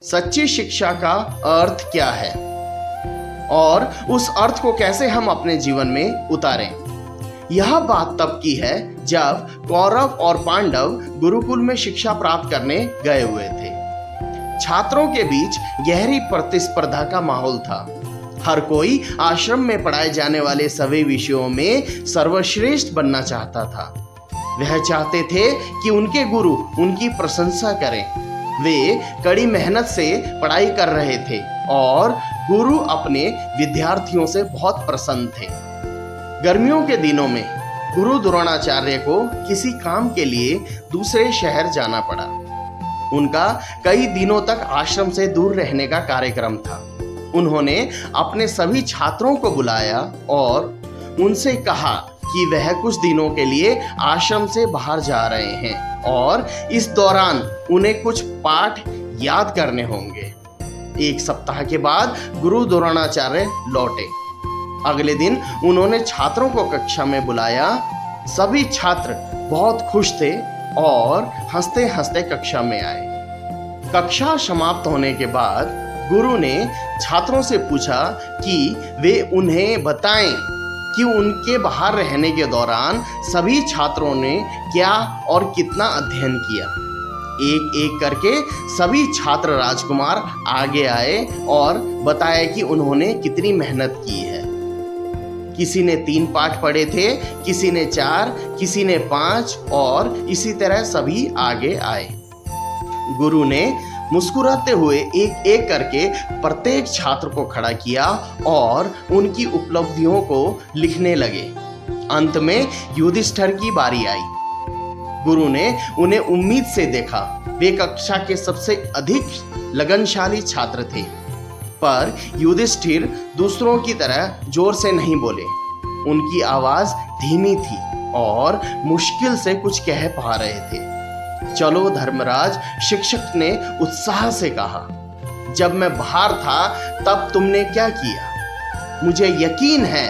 सच्ची शिक्षा का अर्थ क्या है और उस अर्थ को कैसे हम अपने जीवन में उतारें। यह बात तब की है जब कौरव और पांडव गुरुकुल में शिक्षा प्राप्त करने गए हुए थे। छात्रों के बीच गहरी प्रतिस्पर्धा का माहौल था। हर कोई आश्रम में पढ़ाए जाने वाले सभी विषयों में सर्वश्रेष्ठ बनना चाहता था। वह चाहते थे कि उनके गुरु उनकी प्रशंसा करें। वे कड़ी मेहनत से पढ़ाई कर रहे थे और गुरु अपने विद्यार्थियों से बहुत प्रसन्न थे। गर्मियों के दिनों में गुरु द्रोणाचार्य को किसी काम के लिए दूसरे शहर जाना पड़ा। उनका कई दिनों तक आश्रम से दूर रहने का कार्यक्रम था। उन्होंने अपने सभी छात्रों को बुलाया और उनसे कहा कि वह कुछ दिनों के लिए आश्रम से बाहर जा रहे हैं और इस दौरान उन्हें कुछ पाठ याद करने होंगे। एक सप्ताह के बाद गुरु द्रोणाचार्य लौटे। अगले दिन उन्होंने छात्रों को कक्षा में बुलाया। सभी छात्र बहुत खुश थे और हंसते हंसते कक्षा में आए। कक्षा समाप्त होने के बाद गुरु ने छात्रों से पूछा कि वे उन्हें बताएं कि उनके बाहर रहने के दौरान सभी छात्रों ने क्या और कितना अध्ययन किया। एक एक करके सभी छात्र राजकुमार आगे आए और बताया कि उन्होंने कितनी मेहनत की है। किसी ने 3 पाठ पढ़े थे, किसी ने 4, किसी ने 5 और इसी तरह सभी आगे आए। गुरु ने मुस्कुराते हुए एक एक करके प्रत्येक छात्र को खड़ा किया और उनकी उपलब्धियों को लिखने लगे। अंत में युधिष्ठिर की बारी आई। गुरु ने उन्हें उम्मीद से देखा। वे कक्षा के सबसे अधिक लगनशाली छात्र थे, पर युधिष्ठिर दूसरों की तरह जोर से नहीं बोले। उनकी आवाज धीमी थी और मुश्किल से कुछ कह पा रहे थे। चलो धर्मराज, शिक्षक ने उत्साह से कहा। जब मैं बाहर था तब तुमने क्या किया? मुझे यकीन है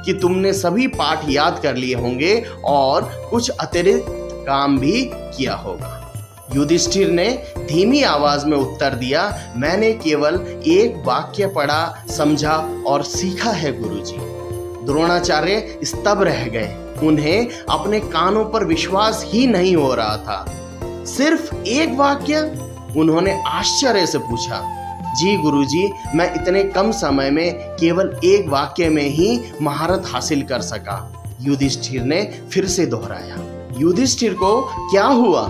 कि तुमने सभी पाठ याद कर लिए होंगे और कुछ अतिरिक्त काम भी किया होगा। युधिष्ठिर ने धीमी आवाज में उत्तर दिया, मैंने केवल एक वाक्य पढ़ा, समझा और सीखा है गुरुजी। द्रोणाचार्य स्तब्ध रह गए। उन्हें अपने कानों पर विश्वास ही नहीं हो रहा था। सिर्फ एक वाक्य? उन्होंने आश्चर्य से पूछा। जी गुरुजी, मैं इतने कम समय में केवल एक वाक्य में ही महारत हासिल कर सका। युधिष्ठिर ने फिर से दोहराया। युधिष्ठिर को क्या हुआ?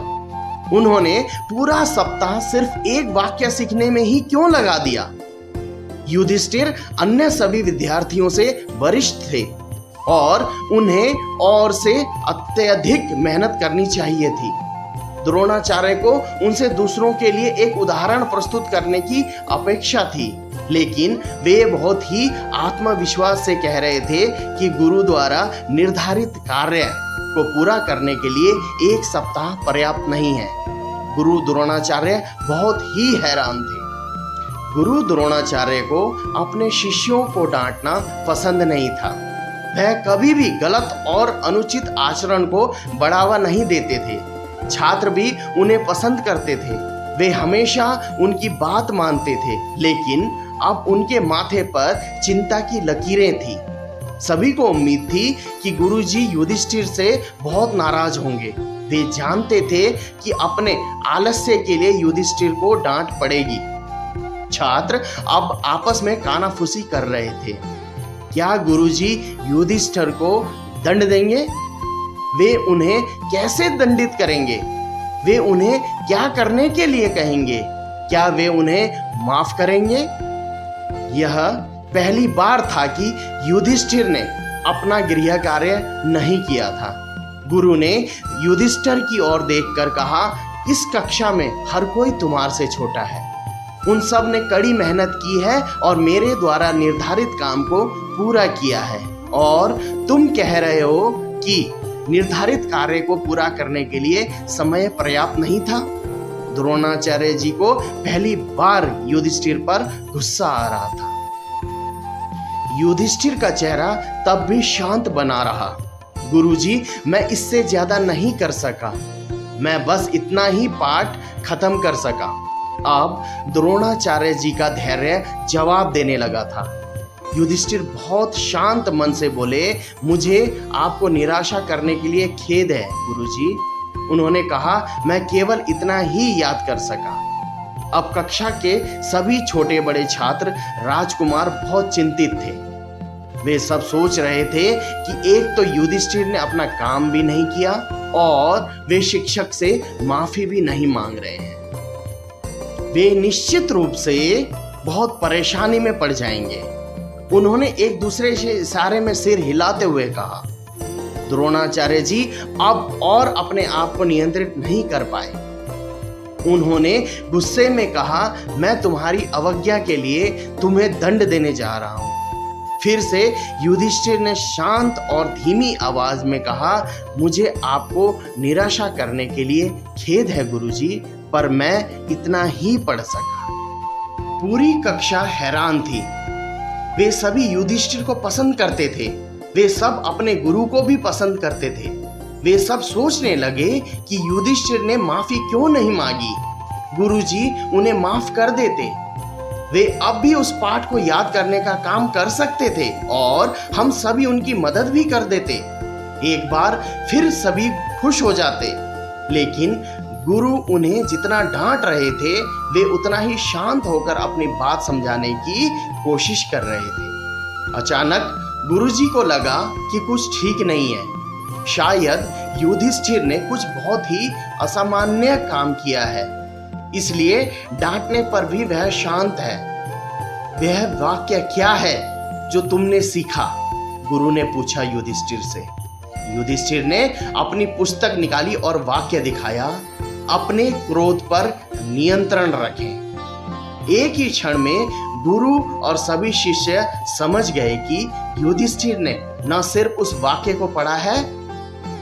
उन्होंने पूरा सप्ताह सिर्फ एक वाक्य सीखने में ही क्यों लगा दिया? युधिष्ठिर अन्य सभी विद्यार्थियों से वरिष्ठ थे और उन्हें और से अत्यधिक मेहनत करनी चाहिए थी। द्रोणाचार्य को उनसे दूसरों के लिए एक उदाहरण प्रस्तुत करने की अपेक्षा थी, लेकिन वे बहुत ही आत्मविश्वास से कह रहे थे कि गुरु द्वारा निर्धारित कार्य को पूरा करने के लिए एक सप्ताह पर्याप्त नहीं है। गुरु द्रोणाचार्य बहुत ही हैरान थे। गुरु द्रोणाचार्य को अपने शिष्यों को डांटना पसंद नहीं था। वह कभी भी गलत और अनुचित आचरण को बढ़ावा नहीं देते थे। छात्र भी उन्हें पसंद करते थे। वे हमेशा उनकी बात मानते थे, लेकिन अब उनके माथे पर चिंता की लकीरें थी। सभी को उम्मीद थी कि गुरुजी युधिष्ठिर से बहुत नाराज होंगे। वे जानते थे कि अपने आलस्य के लिए युधिष्ठिर को डांट पड़ेगी। छात्र अब आपस में कानाफूसी कर रहे थे। क्या गुरुजी युधिष्ठिर को दंड देंगे? वे उन्हें कैसे दंडित करेंगे? वे उन्हें क्या करने के लिए कहेंगे? क्या वे उन्हें माफ करेंगे? यह पहली बार था कि युधिष्ठिर ने अपना गृह कार्य नहीं किया था। गुरु ने युधिष्ठिर की ओर देखकर कहा, इस कक्षा में हर कोई तुम्हारे से छोटा है। उन सब ने कड़ी मेहनत की है और मेरे द्वारा निर्धारित काम को पूरा किया है, और तुम कह रहे हो कि निर्धारित कार्य को पूरा करने के लिए समय पर्याप्त नहीं था। द्रोणाचार्य जी को पहली बार युधिष्ठिर पर गुस्सा आ रहा था। युधिष्ठिर का चेहरा तब भी शांत बना रहा। गुरुजी, मैं इससे ज्यादा नहीं कर सका। मैं बस इतना ही पाठ खत्म कर सका। अब द्रोणाचार्य जी का धैर्य जवाब देने लगा था। युधिष्ठिर बहुत शांत मन से बोले, मुझे आपको निराशा करने के लिए खेद है गुरुजी। उन्होंने कहा, मैं केवल इतना ही याद कर सका। अब कक्षा के सभी छोटे बड़े छात्र राजकुमार बहुत चिंतित थे। वे सब सोच रहे थे कि एक तो युधिष्ठिर ने अपना काम भी नहीं किया और वे शिक्षक से माफी भी नहीं मांग रहे हैं। वे निश्चित रूप से बहुत परेशानी में पड़ जाएंगे। उन्होंने एक दूसरे से इशारे में सिर हिलाते हुए कहा। द्रोणाचार्य जी अब और अपने आप को नियंत्रित नहीं कर पाए। उन्होंने गुस्से में कहा, मैं तुम्हारी अवज्ञा के लिए तुम्हें दंड देने जा रहा हूं। फिर से युधिष्ठिर ने शांत और धीमी आवाज में कहा, मुझे आपको निराशा करने के लिए खेद है गुरुजी, पर मैं इतना ही पढ़ सका। पूरी कक्षा हैरान थी। वे सभी युधिष्ठिर को पसंद करते थे। वे सब अपने गुरु को भी पसंद करते थे। वे सब सोचने लगे कि युधिष्ठिर ने माफी क्यों नहीं मांगी, गुरुजी उन्हें माफ कर देते। वे अब भी उस पाठ को याद करने का काम कर सकते थे और हम सभी उनकी मदद भी कर देते। एक बार फिर सभी खुश हो जाते। लेकिन गुरु उन्हें जितना डांट रहे थे, वे उतना ही शांत होकर अपनी बात समझाने की कोशिश कर रहे थे। अचानक गुरुजी को लगा कि कुछ ठीक नहीं है। शायद युधिष्ठिर ने कुछ बहुत ही असामान्य काम किया है, इसलिए डांटने पर भी वह शांत है। वह वाक्य क्या है जो तुमने सीखा? गुरु ने पूछा युधिष्ठिर से। युधिष्ठिर ने अपनी पुस्तक निकाली और वाक्य दिखाया, अपने क्रोध पर नियंत्रण रखें। एक ही क्षण में गुरु और सभी शिष्य समझ गए कि युधिष्ठिर ने न सिर्फ उस वाक्य को पढ़ा है,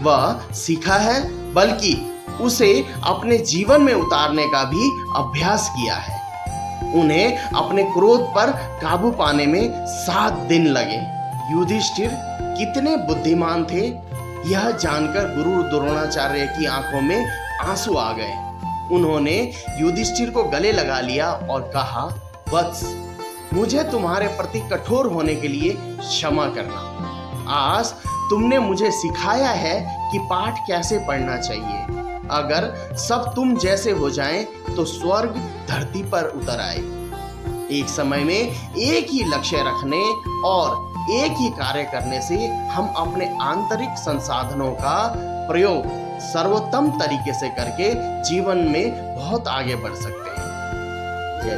वह सीखा है, बल्कि उसे अपने जीवन में उतारने का भी अभ्यास किया है। उन्हें अपने क्रोध पर काबू पाने में 7 दिन लगे। युधिष्ठिर कितने बुद्धिमान थे, यह जानकर गुरु द्रोणाचार्य की आंखों में आंसू आ गए। उन्होंने युधिष्ठिर को गले लगा लिया और कहा, वत्स, मुझे तुम्हारे प्रति कठोर होने के लिए क्षमा करना। आज तुमने मुझे सिखाया है कि पाठ कैसे पढ़ना चाहिए। अगर सब तुम जैसे हो जाएं तो स्वर्ग धरती पर उतर आए। एक समय में एक ही लक्ष्य रखने और एक ही कार्य करने से हम अपने आंतरिक संसाधनों का प्रयोग सर्वोत्तम तरीके से करके जीवन में बहुत आगे बढ़ सकते हैं। जय